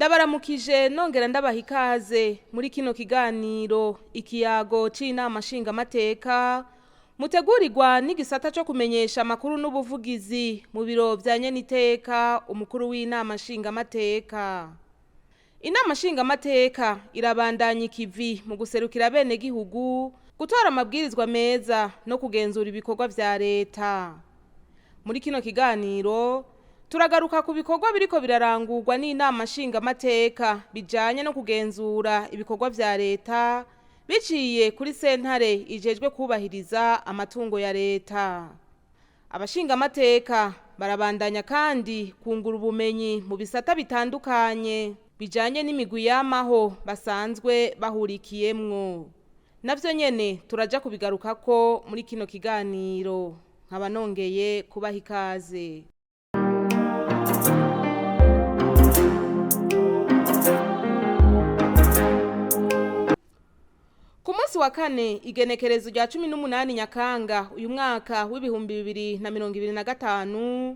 Ndabaramukije nongera ndabaha ikaze muri kino kiganiro ikiyago c'inama nshingamateka mutegurirwa n'igisata co kumenyesha amakuru n'ubuvugizi mu biro vya nyeniteka umukuru w'inama nshingamateka. Inama nshingamateka irabandanya ikivi mu guserukira bene gihugu, gutora amabwirizwa meza no kugenzura ibikorwa vya leta. Muri kino kiganiro turagaruka ku bikorwa biriko birarangurwa n'inama nshingamateka bijanye no kugenzura ibikorwa vya leta biciye kuri sentare ijejwe kubahiriza amatungo ya leta. Abashingamateka barabandanya kandi kungura ubumenyi mu bisata bitandukanye bijanye n'imigwi y'amaho basanzwe bahurikiyemwo. Navyo nyene turaja kubigarukako muri kino kiganiro. Nkaba nongeye kubaha ikaze. Ku munsi wa kane igenekerezo rya 18 Nyakanga uyu mwaka w'ibihumbi 2025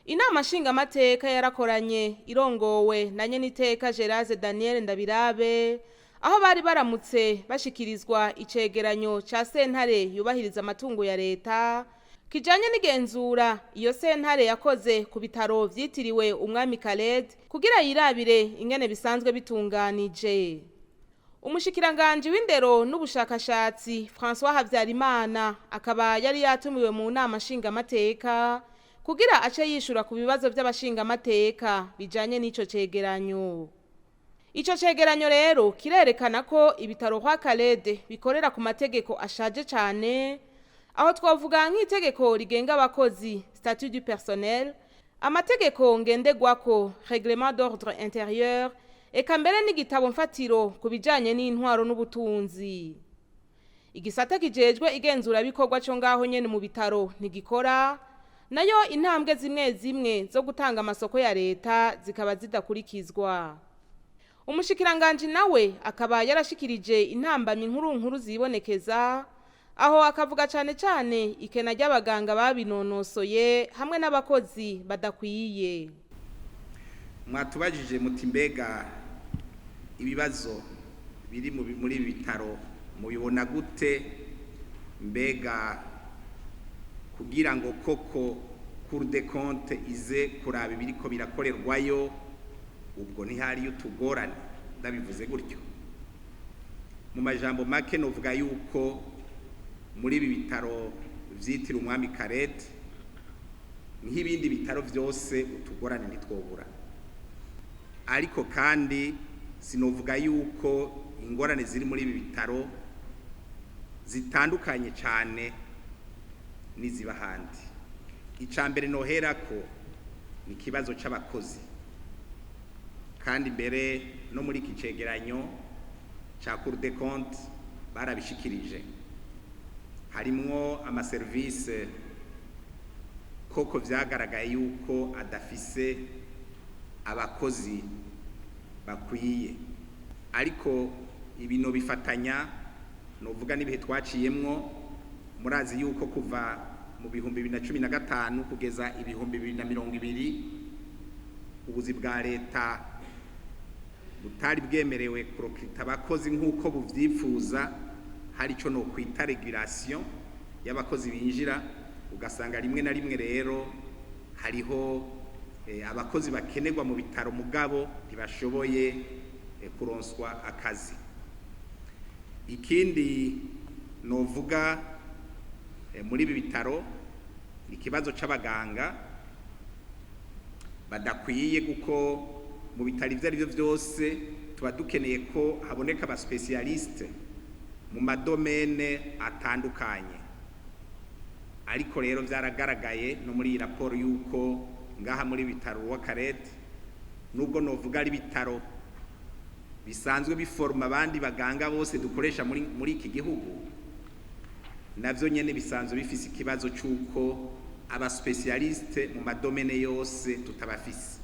inama nshingamateka yarakoranye irongowe na nyeniteka Gerard Daniel Ndabirabe aho bari baramutse bashikirizwa icegeranyo ca sentare yubahiriza amatungo ya leta kijanye n'igenzura iyo sentare yakoze ku bitaro vyitiriwe umwami Khaled kugira yirabire ingene bisanzwe bitunganije. Umushikiranganje w'indero n'ubushakashatsi François Havyarimana akaba yari yatumiwe mu nama nshingamateka kugira ace yishura ku bibazo by'abashingamateka bijanye n'ico cegeranyo. Ico cegeranyo rero kirerekana ko ibitaro kwa Khaled bikorera ku mategeko ashaje cane, aho twavuga nk'itegeko rigenga abakozi statut du personnel, amategeko ngendegwako règlement d'ordre intérieur, eka mbere n'igitabo mfatiro ku bijanye n'intwaro n'ubutunzi. Igisata kijejwe igenzura bikorwa cyo ngaho nyene mu bitaro ntigikora, nayo intambwe zimwe zimwe zo gutanga amasoko ya leta zikaba zidakurikizwa. Umushikiranganje nawe akaba yarashikirije intambamyi nkuru zibonekeza, aho akavuga cane ikena ry'abaganga babinonosoye hamwe n'abakozi badakwiye. Mwatubajije muti mbega ibibazo biri muri bitaro mubibona gute, mbega kugira ngo koko Cour des comptes ize kuraba ibiriko birakorerwayo ubwo ntihari utugorane, ndabivuze gutyo. Mu majambo make novuga yuko muri ibi bitaro vyitiriwe umwami Khaled nk'ibindi bitaro vyose utugorane ntitwobura, ariko kandi sinovuga yuko ingorane ziri muri ibi bitaro zitandukanye cyane n'iziba handi. Icambere noherako ni kibazo c'abakozi, kandi mbere no muri kicegeranyo ca Cour des comptes barabishikirije, harimwo amaservice koko vyagaragaye yuko adafise abakozi bakwiye, ariko ibino bifatanya novuga n'ibihe twaciyemwo. Murazi yuko kuva mu bihumbi 2015 kugeza ibihumbi 2020 ubuzi bwa leta butari bwemerewe kurokita abakozi nk'uko buvyifuza, hari ico no kwita regulation y'abakozi binjira, ugasanga rimwe na rimwe rero hariho abakozi bakenerwa mu bitaro mugabo ntibashoboye kuronswa akazi. Ikindi novuga muri ibi bitaro ikibazo c'abaganga badakwiye, kuko mu bitaro ivyo ari byo vyose tuba dukeneye ko haboneka aba specialiste mu madomene atandukanye, ariko rero vyaragaragaye no muri raporo yuko ngaha muri bitaro wa Khaled nubwo novuga ari bitaro bisanzwe biforma abandi baganga bose dukoresha muri iki gihugu, navyo nyene bisanzwe bifise ikibazo c'uko aba specialiste mu madomene yose tutabafise.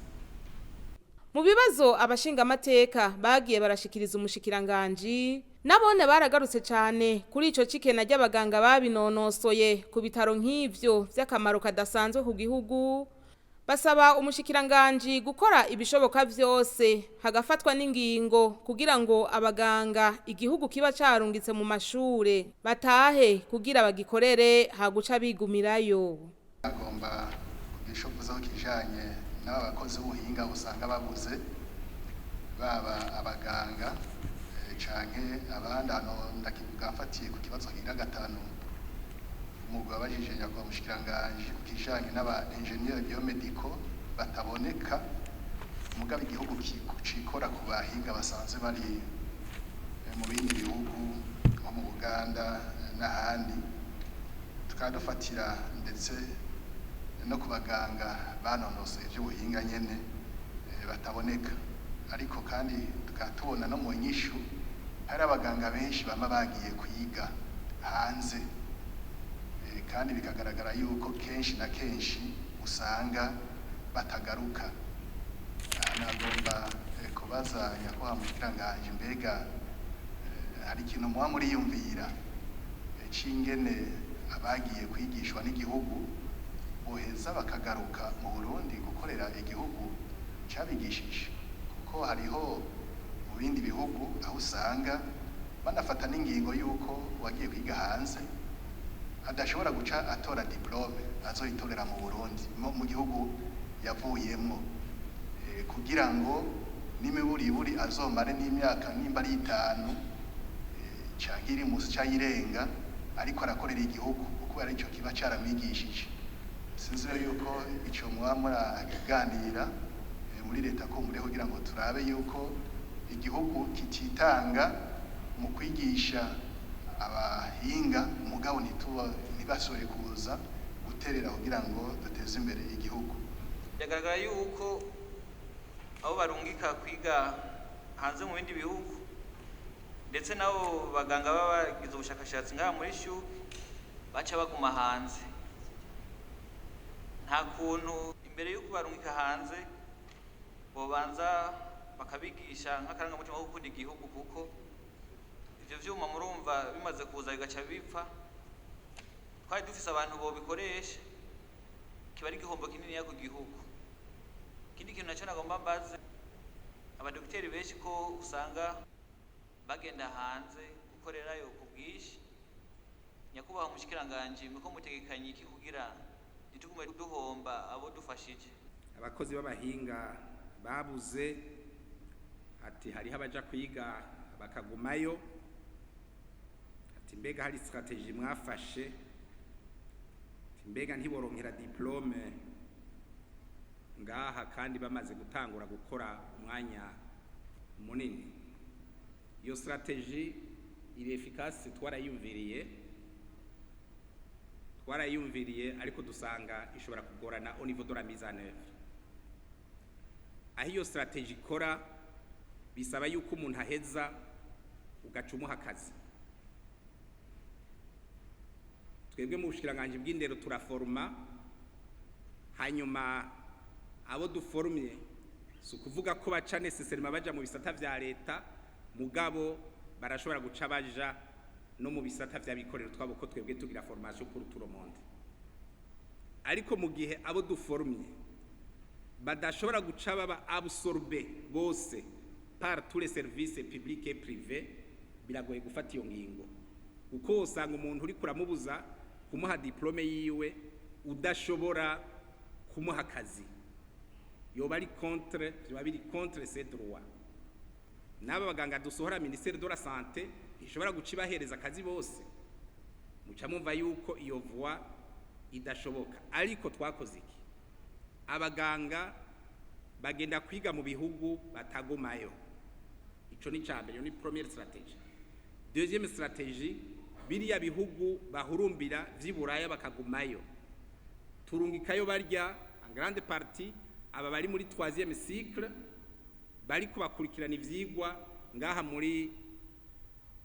Mu bibazo abashingamateka bagiye barashikiriza umushikiranganje nabone baragarutse cyane kuri ico cikena ry'abaganga babinonosoye ku bitaro nk'ivyo vy'akamaro kadasanzwe ku gihugu, basaba umushikiranganji gukora ibishoboka vyose hagafatwa n'ingingo kugira ngo abaganga igihugu kiba carungitse mu mashure batahe kugira bagikorere haguca bigumirayo. Agomba kugishoboza kijanye n'abakozi b'ubuhinga usanga babuze baba abaganga canke abandi hano ndakivuga afatiye ku kibazo hira gatanu umugwa abajije nyakwa mushikiranganje kijanye n'aba engineer biomedical bataboneka mugabe igihugu cikora ku bahinga basanze bari mu bindi bihugu nko mu Uganda n'ahandi tukadufatira ndetse no ku baganga banonosoye ivy'ubuhinga nyene bataboneka ariko kandi tukatubona no mu nyishu hari abaganga benshi bama bagiye kwiga hanze kandi bikagaragara yuko kenshi na kenshi usanga batagaruka. Nagomba kubaza nyakubahwa mushikiranganje mbega hari ikintu muba muriyumvira c'ingene abagiye kwigishwa n'igihugu boheza bakagaruka mu Burundi gukorera igihugu cabigishije kuko hariho mu bindi bihugu aho usanga banafata n'ingingo yuko wagiye kwiga hanze adashobora guca atora diplome azoyitorera mu Burundi mu gihugu yavuyemo kugira ngo n'imiburiburi azomare n'imyaka nimba ari 5 canke iri musi cayirenga ariko arakorera igihugu kuko ari cyo kiba caramwigishije. Sinzi yuko ico mwamura aganira muri leta ko muri kugira ngo turabe yuko igihugu kititanga mu kwigisha abahinga mugabo ntibasore kuza guterera kugira ngo duteze imbere igihugu. Byagaragara yuko abo barungika kwiga hanze mu bindi bihugu ndetse nabo baganga baba bagize ubushakashatsi ngaha muri shu baca baguma hanze. Nta kuntu imbere yuko barungika hanze bobanza bakabigisha nk'akarangamutima ko gukunda igihugu kuko ivyo vyuma murumva bimaze kuza bigaca bipfa. Twari dufise abantu bobikoresha kiba ari igihombo kinini ku gihugu. Ikindi kintu naco nagomba mbaze abadokiteri benshi ko usanga bagenda hanze gukorerayo ku bwishi. Nyakubahwa mushikiranganje muko mutegekanye iki kugira itugume duhomba abo dufashije? Abakozi b'abahinga babuze ati hariho abaja kwiga bakagumayo ati mbega hari strategie mwafashe ati mbega ntiboronkera diplome ngaha kandi bamaze gutangura gukora umwanya munini. Iyo strategie iri efficace twarayumviriye ariko dusanga ishobora kugorana au niveau de la mise en œuvre. Aho iyo strategie ikora bisaba yuko umuntu aheza ugacumuha akazi. Twebwe mu bushikiranganje bw'indero turaforma hanyuma abo duformye si ukuvuga ko baca necessairement baja mu bisata vya leta mugabo barashobora guca baja no mu bisata vy'abikorera twabo ko twebwe tugira formation pour tout le monde. Ariko mu gihe abo duformye badashobora guca baba absorbe bose par tous les services publics et privés biragoye gufata iyo ngingo kuko usanga umuntu uri kuramubuza kumuha diplome yiwe udashobora kumuha akazi yoba ari contre ses droits. N'aba baganga dusohora ministère de la santé ishobora guca ibahereza akazi bose muca mumva yuko iyo voie idashoboka. Ariko twakoze iki? Abaganga bagenda kwiga mu bihugu batagumayo. Ico ni cambere, ni première stratégie. Deuxième stratégie, biriya bihugu bahurumbira vy'iburaya bakagumayo. Turungikayo barya en grande partie aba bari muri 3e cycle bari kubakurikirana ivyigwa ngaha muri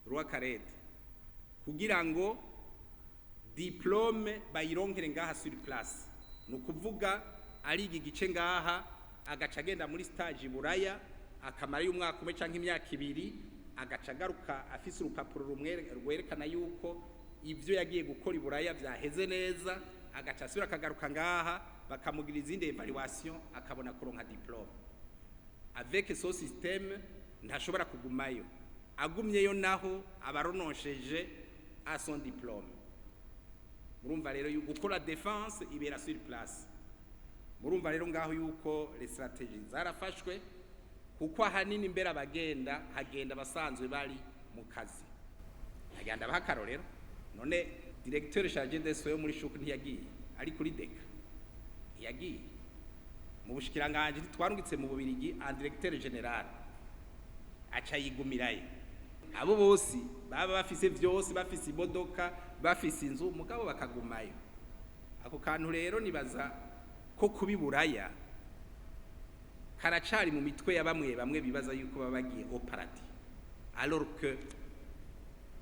Rwakarede kugira ngo diplome bayironkere ngaha sur place. Nukuvuga ari igice ngaha agaca agenda muri stage iburaya akamara y'umwaka umwe canke imyaka 2 agaca garuka afise urupapuro rumwe rwerekana yuko ivyo yagiye gukora iburaya vyaheze neza agaca asubira akagaruka ngaha bakamugira izindi evaluation akabona kuronka diplome. Avec ce système ntashobora kugumayo, agumyeyo naho abaronosheje à son diplôme. Murumva rero gukora défense ibera sur place. Murumva rero ngaho yuko les stratégies zarafashwe kuko ahanini imbere abagenda hagenda basanzwe bari mu kazi. Hagenda bahakarorero none directeur chargé des soins muri shuku ntiyagiye ari kuri deka yagiye mu bushikiranganje twarungitse mu Bubirigi en directeur général aca yigumirayo. Abo bose baba bafise vyose, bafise imodoka, bafise inzu, mugabo bakagumayo. Ako kantu rero nibaza ko kubiburaya karacari mu mitwe ya bamwe bibaza yuko baba bagiye au paradis, alors que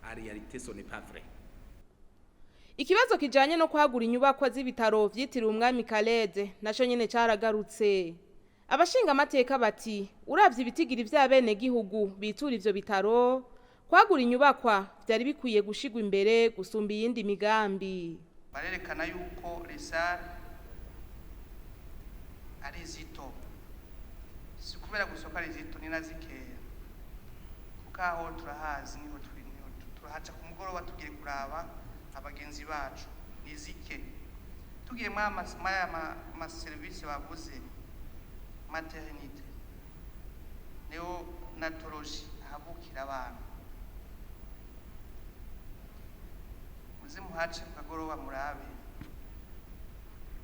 en réalité ce n'est pas vrai. Ikibazo kijanye no kwagura inyubakwa z'ibitaro vyitiriwe umwami Khaled naco nyene caragarutse. Abashinga amateka bati uravye ibitigiri vya bene gihugu bitura ivyo bitaro, kwagura inyubakwa vyari bikwiye gushigwa imbere gusumba iyindi migambi. Barerekana yuko resar ari zito, si kubera gusoka ari zito ni nazikeya, kukaho turahazi niho turahaca ku mugoroba tugiye kuraba abagenzi bacu nizike, tugiye ma service bavuze maternité neonatologie ahabukira abana, muze muhace kagoroba murabe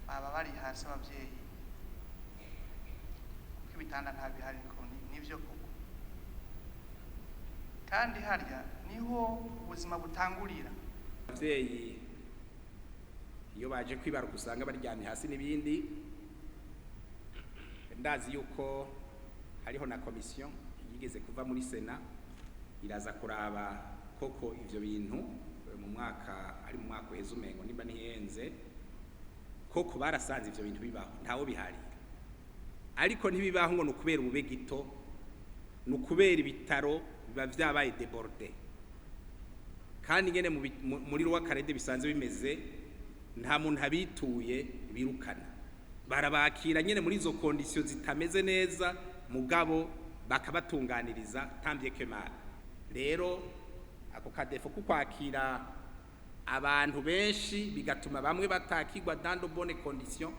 baba bari hasi abavyeyi kuko ibitanda nta bihari nivyo koko, kandi harya niho ubuzima butangurira. Abavyeyi iyo baje kwibaruka usanga baryamye hasi n'ibindi. Ndazi yuko hariho na commission yigeze kuva muri Sena iraza kuraba koko ivyo bintu mu mwaka uheze umengo nimba nihenze koko barasanze ivyo bintu bibaho ntawo bihari, ariko ntibibaho ngo nukubera ubube gito, nukubera ibitaro biba vyabaye débordé, kandi ngene muri rwa Khaled bisanzwe bimeze nta muntu abituye birukana, barabakira nyene muri izo conditions zitameze neza, mugabo bakabatunganiriza tambye kemara. Rero ako kadefo kukwakira abantu benshi bigatuma bamwe batakirwa dans de bonnes conditions,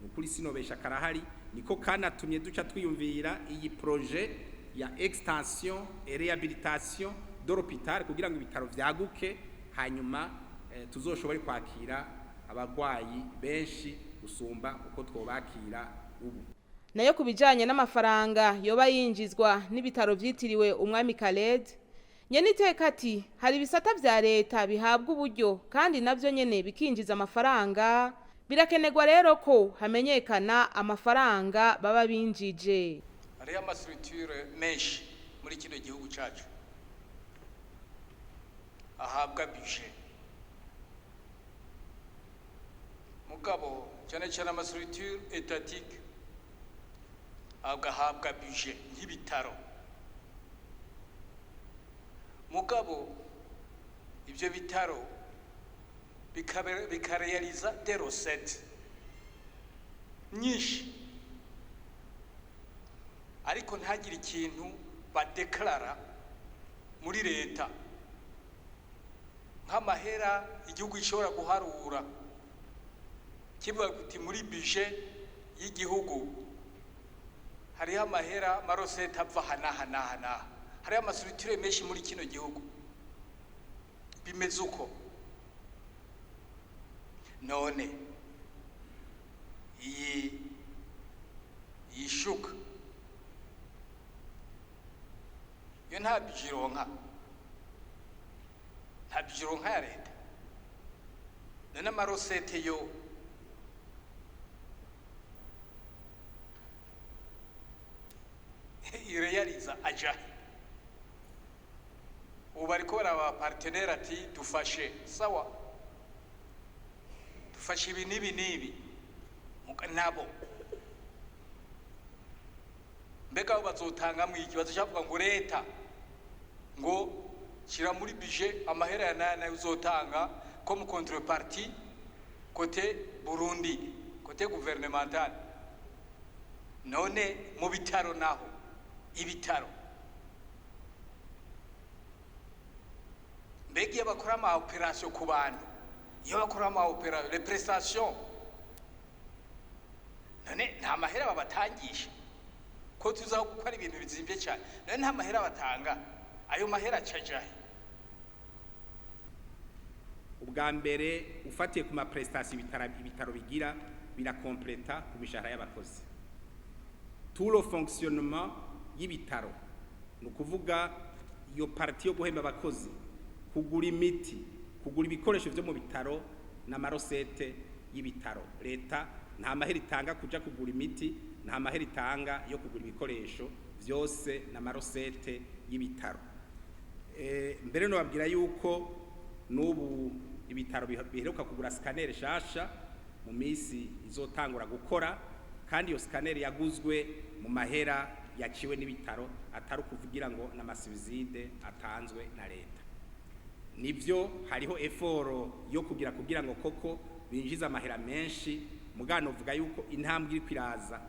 ukuri sinobesha karahari, niko kanatumye duca twiyumvira iyi projet ya extension et réhabilitation de l'hôpital kugira ngo ibitaro vyaguke, hanyuma tuzoshobore kwakira abagwayi benshi gusumba uko twobakira ubu. Nayo kubijanye n'amafaranga yoba yinjizwa n'ibitaro vyitiriwe umwami Khaled, nyene iteka ati hari bisata vya leta bihabwa uburyo kandi navyo nyene bikinjiza amafaranga, birakenegwa rero ko hamenyekana amafaranga baba binjije. Hari amastructure menshi muri kino gihugu cacu ahabwa budget, mugabo cyane cyane amastructure étatique agahabwa budget y'ibitaro, mugabo ibyo bitaro bikarealiza des recettes nyinshi, ariko ntagire ikintu badeklara muri leta nk'amahera igihugu gishobora guharura kivuga kuti muri budget y'igihugu hariho amahera marosete ava hana, hariho amastructure menshi muri kino gihugu bimeze uko. None iyi shuka yo nta bijironka ya leta, none amarosete yo irealiza ajahe. Ubu bariko baraba partenaire ati dufashe sawa, dufashe ibi n'ibi nabo mbega abo bazotanga mu ikibazo cyavuga ngo leta ngo shira muri budget amahera ya nayo uzotanga comme contrepartie kote Burundi kote gouvernemental none mu bitaro naho ibitaro mbega iyo bakora ama operation ku bantu iyo bakora ama operation les prestations none nta mahera babatangisha ko tuzaho gukora ibintu bizimvye cyane none nta mahera batanga ayo mahera cajahe ubwa mbere ufatiye ku ma prestation ibitaro bigira birakompleta ku mishahara y'abakozi tout le fonctionnement y'ibitaro no kuvuga iyo parti yo guhemba abakozi kugura imiti kugura ibikoresho byo mu bitaro na marosete y'ibitaro leta nta mahera itanga kuja kugura imiti nta mahera itanga yo kugura ibikoresho byose na marosete y'ibitaro mbere no babwira yuko n'ubu ibitaro biheruka kugura scanner shasha mu misi izotangura gukora kandi iyo scanner yaguzwe mu mahera yaciwe n'ibitaro atari kuvugira ngo n'amasubside atanzwe na leta nivyo hariho effort yo kugira ngo koko binjiza amahera menshi mugano vuga yuko intambwe iri kwiraza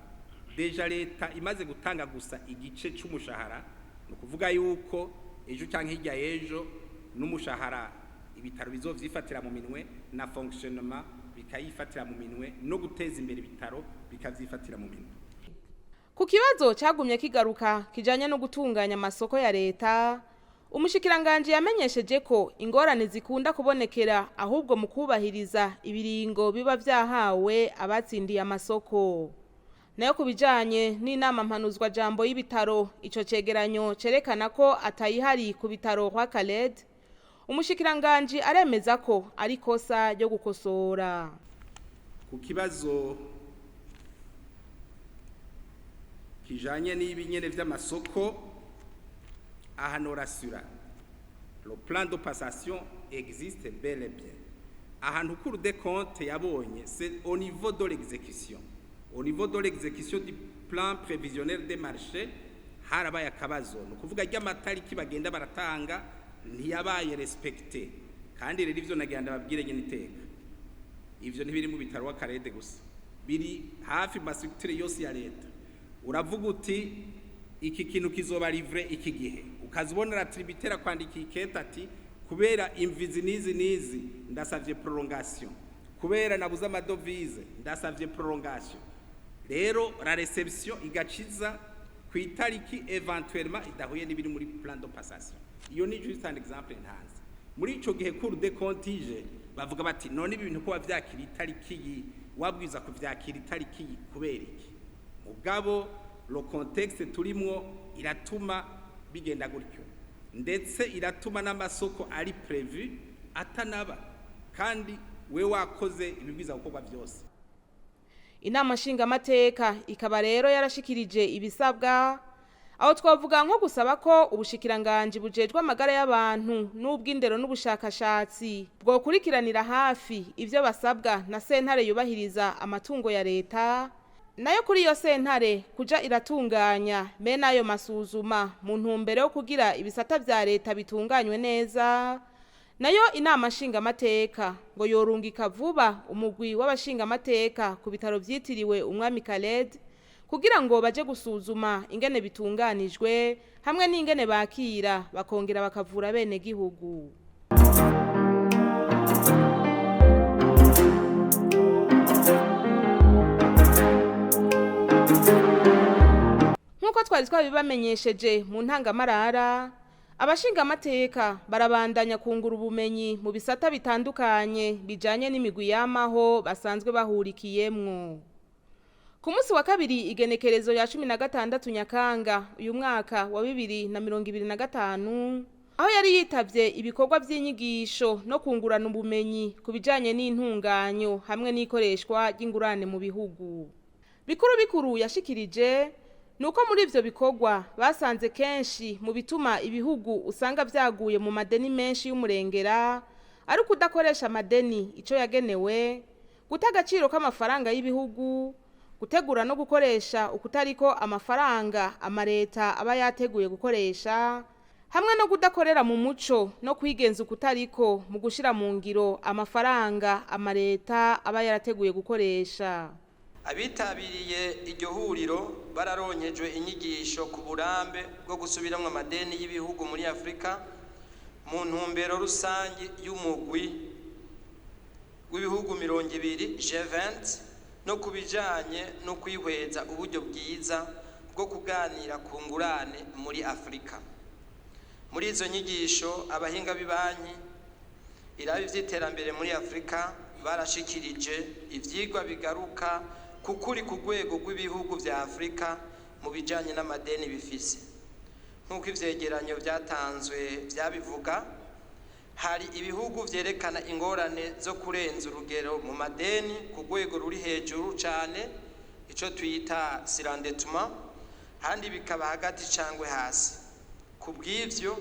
deja leta imaze gutanga gusa igice c'umushahara no kuvuga yuko ejo canke hirya ejo n'umushahara ibitaro bizovyifatira mu minwe na fonctionnement bikayifatira mu minwe no guteza imbere ibitaro bikavyifatira mu minwe. Ku kibazo cyagumye kigaruka kijanye no gutunganya amasoko ya leta umushikiranganje yamenyesheje ko ingorane zikunda kubonekera ahubwo mu kubahiriza ibiringo biba vyahawe abatsindiye amasoko. Nayo kubijanye n'inama mpanuzwa jambo y'ibitaro ico cegeranyo cerekana ko atayihari ku bitaro kwa Khaled umushikiranganje aremeza ko ari kosa ryo gukosora. Ku kibazo kijanye n'ibinyene vy'amasoko ahanorasura le plan de passation existe bel et bien ahantu Cour des comptes yabonye c'est au niveau de l'exécution du plan prévisionnel des marchés harabaye akabazo no kuvuga ry'amatariki bagenda baratanga ntiyabaye respecté kandi rero ivyo nagenda babwire nyene iteka ivyo ntibiri mu bitaro wa Karede gusa biri hafi masitire yose ya leta uravuga uti iki kintu kizoba livre iki gihe ukazibonera tributaire kwandika iketa ati kubera imvizi nizi ndasavye prolongation kubera nabuza amadovize ndasavye prolongation rero la reception igaciza ku itariki eventuellement idahuye n'ibiri muri plan de passation iyo ni juste un exemple ntanze muri ico gihe Cour des comptes bavuga bati none ibintu ko bavyakira itariki yi wabwiza kuvyakira itariki yi kubera iki mugabo le contexte turimwo iratuma bigenda gutyo ndetse iratuma n'amasoko ari prévu atanaba kandi we wakoze ibibwiza gukorwa byose. Inama nshingamateka ikaba rero yarashikirije ibisabwa aho twavuga nko gusaba ko ubushikiranganje bujejwe amagara y'abantu n'ubw'indero n'ubushakashatsi bwo kurikiranira hafi ivyo basabwa na sentare yubahiriza amatungo ya leta nayo kuri iyo sentare kuja iratunganya bene ayo masuzuma mu ntumbero yo kugira ibisata vya leta bitunganywe neza. Nayo inama nshingamateka ngo yorungika vuba umugwi w'abashingamateka ku bitaro vyitiriwe umwami Khaled kugira ngo baje gusuzuma ingene bitunganijwe hamwe n'ingene bakira bakongera bakavura bene gihugu. Nkuko twari twabibamenyesheje mu ntangamarara abashingamateka barabandanya kungura ubumenyi mu bisata bitandukanye bijanye n'imigwi yamaho basanzwe bahurikiyemwo. Ku munsi wa kabiri igenekerezo ya 16 Nyakanga uyu mwaka wa 2025 aho yari yitavye ibikorwa vy'inyigisho no kungurana ubumenyi ku bijanye n'intunganyo hamwe n'ikoreshwa ry'ingurane mu bihugu. Bikuru yashikirije nuko muri ivyo bikorwa basanze kenshi mu bituma ibihugu usanga vyaguye mu madeni menshi y'umurengera ari kudakoresha amadeni ico yagenewe, guta agaciro k'amafaranga y'ibihugu, gutegura no gukoresha ukutariko amafaranga amareta aba yateguye gukoresha hamwe no kudakorera mu muco no kwigenza ukutariko mu gushira mu ngiro amafaranga amareta aba yarateguye gukoresha. Abitabiriye iryo huriro bararonkejwe inyigisho ku burambe bwo gusubiramwo amadeni y'ibihugu muri Afrika mu ntumbero rusangi y'umugwi w'ibihugu 200 G20 no kubijanye no kwihweza uburyo bwiza bwo kuganira ku ngurane muri Afrika. Muri izo nyigisho abahinga b'ibanki irabi vy'iterambere muri Afrika barashikirije ivyigwa bigaruka kukuri ku rwego rw'ibihugu vya Afrika mu bijanye n'amadeni bifise. Nk'uko ivyegeranyo vyatanzwe vyabivuga, hari ibihugu vyerekana ingorane zo kurenza urugero mu madeni ku rwego ruri hejuru cane, ico twita surendettement, handi bikaba hagati cangwe hasi. Kubw'ivyo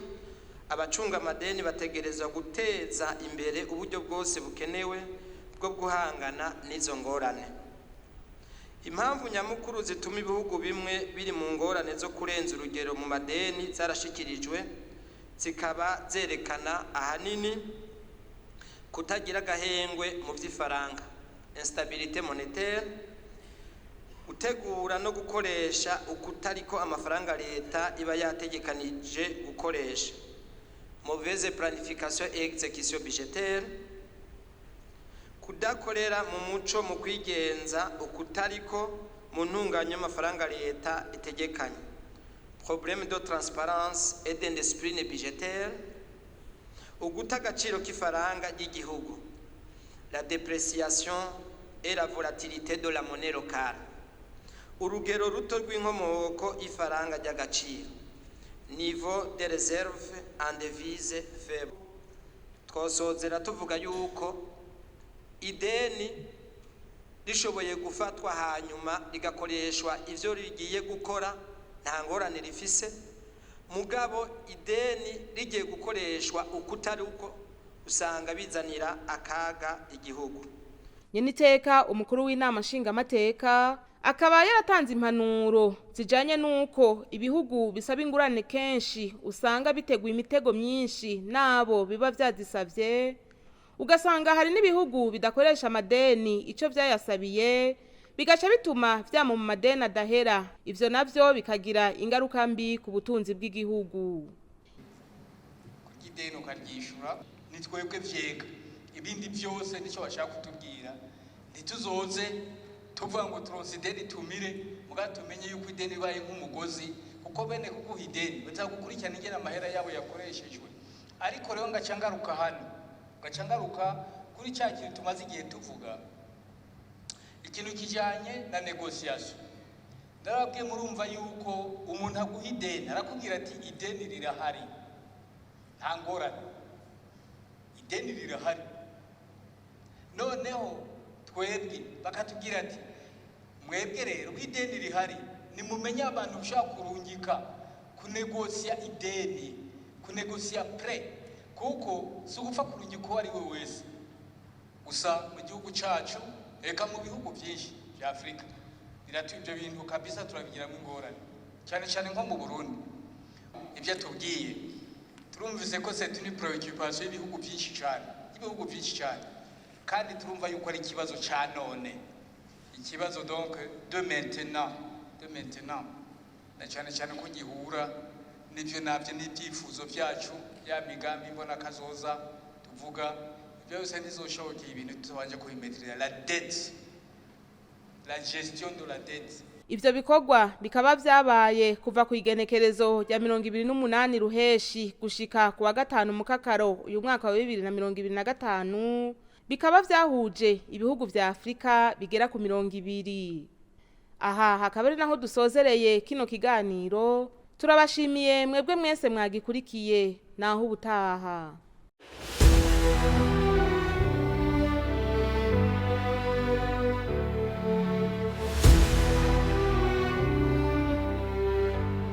abacunga amadeni bategerezwa guteza imbere uburyo bwose bukenewe bwo guhangana n'izo ngorane. Impamvu nyamukuru zituma ibihugu bimwe biri mu ngorane zo kurenza urugero mu madeni zarashikirijwe, zikaba zerekana ahanini kutagira gahengwe mu vy'ifaranga, instabilité monétaire, gutegura no gukoresha ukutariko amafaranga leta iba yategekanije gukoresha, mauvaise planification et exécution budgétaire, kudakorera mu muco mu kwigenza ukutariko mu ntunganyo y'amafaranga leta itegekanye, problème de transparence et d'indiscipline budgétaire, uguta agaciro k'ifaranga ry'igihugu, la dépréciation et la volatilité de la monnaie locale, urugero ruto rw'inkomoko y'ifaranga ry'agaciro, niveau de réserve en devise faible. Twosozera tuvuga yuko ideni rishoboye gufatwa hanyuma rigakoreshwa ivyo rigiye gukora nta ngorane rifise, mugabo ideni rigiye gukoreshwa ukutari uko usanga bizanira akaga igihugu. Nyeniteka umukuru w'inama nshingamateka akaba yaratanze impanuro zijanye nuko ibihugu bisaba ingurane kenshi usanga biteguye imitego myinshi nabo biba vyazisavye, ugasanga hari n'ibihugu bidakoresha amadeni ico vyayasabiye bigaca bituma vyama mu madeni adahera, ivyo navyo bikagira ingaruka mbi ku butunzi bw'igihugu. Ideni ukaryishura ni twebwe vyega, ibindi vyose nico bashaka kutubwira ntituzoze tuvuga ngo turonse ideni tumire, muga tumenye yuko ideni baye nk'umugozi, kuko bene kuguha ideni bazagukurikirana ingene amahera yabo yakoreshejwe. Ariko rero ngacangaruka hano, ngacangaruka kuri cya kintu tumaze igihe tuvuga, ikintu kijanye na negociation. Ndarabwiye murumva yuko umuntu aguha ideni arakubwira ati ideni rirahari, nta ngorane, ideni rirahari. Noneho twebwe bakatubwira ati mwebwe rero ideni rihari, nimumenye abantu ushaka kurungika kunegosia ideni, kunegosia pre, kuko si ugupfa kurungika uwo ari we wese. Gusa mu gihugu cacu, eka mu bihugu byinshi bya Afrika ibyo bintu kabisa turabigiramo ingorane, cyane cyane nko mu Burundi. Ibyo tubwiye turumvise ko c'est une préoccupation y'ibihugu byinshi cyane, kandi turumva yuko ari ikibazo ca none, ikibazo donc de maintenant, na cyane cyane ko gihura n'ivyo navyo n'ibyifuzo vyacu, ya migambi mbona kazoza tuvuga, byose ntizoshoboka ibintu tubanje kubimetrira la dette, la gestion de la dette. Ivyo bikorwa bikaba vyabaye kuva ku igenekerezo rya 28 ruheshi gushika ku wa 5 mukakaro uyu mwaka wa 2025, bikaba vyahuje ibihugu vya Afrika bigera ku 200. Aha hakaba ari naho dusozereye kino kiganiro. Turabashimiye mwebwe mwese mwagikurikiye, naho ubutaha.